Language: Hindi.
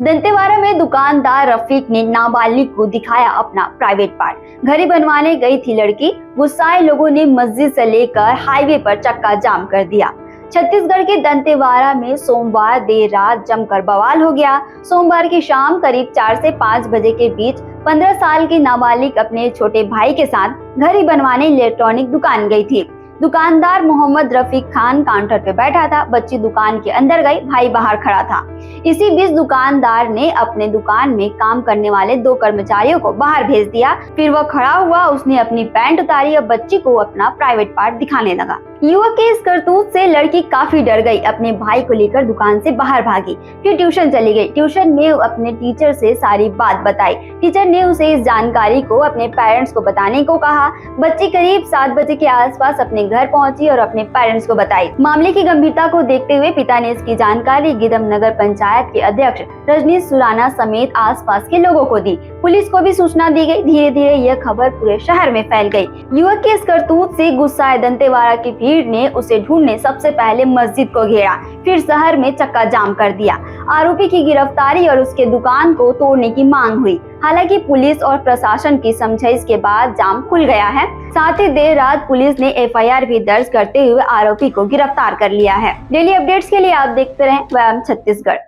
दंतेवाड़ा में दुकानदार रफीक ने नाबालिग को दिखाया अपना प्राइवेट पार्ट। घड़ी बनवाने गई थी लड़की। गुस्साए लोगों ने मस्जिद से लेकर हाईवे पर चक्का जाम कर दिया। छत्तीसगढ़ के दंतेवाड़ा में सोमवार देर रात जमकर बवाल हो गया। सोमवार की शाम करीब 4 से 5 बजे के बीच 15 साल की नाबालिग अपने छोटे भाई के साथ घड़ी बनवाने इलेक्ट्रॉनिक दुकान गई थी। दुकानदार मोहम्मद रफीक खान काउंटर पे बैठा था। बच्ची दुकान के अंदर गई, भाई बाहर खड़ा था। इसी बीच दुकानदार ने अपने दुकान में काम करने वाले 2 कर्मचारियों को बाहर भेज दिया। फिर वह खड़ा हुआ, उसने अपनी पैंट उतारी और बच्ची को अपना प्राइवेट पार्ट दिखाने लगा। युवक के इस करतूत से लड़की काफी डर गई, अपने भाई को लेकर दुकान से बाहर भागी। फिर ट्यूशन चली गई। ट्यूशन में अपने टीचर से सारी बात बताई। टीचर ने उसे इस जानकारी को अपने पेरेंट्स को बताने को कहा। बच्ची करीब 7 बजे के आसपास अपने घर पहुंची और अपने पेरेंट्स को बताई। मामले की गंभीरता को देखते हुए पिता ने इसकी जानकारी गिदम नगर पंचायत के अध्यक्ष रजनीश सुराना समेत आसपास के लोगों को दी। पुलिस को भी सूचना दी गई। धीरे धीरे यह खबर पूरे शहर में फैल गई। युवक के इस करतूत से गुस्साए दंतेवाड़ा की भीड़ ने उसे ढूंढने सबसे पहले मस्जिद को घेरा, फिर शहर में चक्का जाम कर दिया। आरोपी की गिरफ्तारी और उसके दुकान को तोड़ने की मांग हुई। हालांकि पुलिस और प्रशासन की समझाइश के बाद जाम खुल गया है। साथ ही देर रात पुलिस ने एफआईआर भी दर्ज करते हुए आरोपी को गिरफ्तार कर लिया है। डेली अपडेट्स के लिए आप देखते रहें वयम छत्तीसगढ़।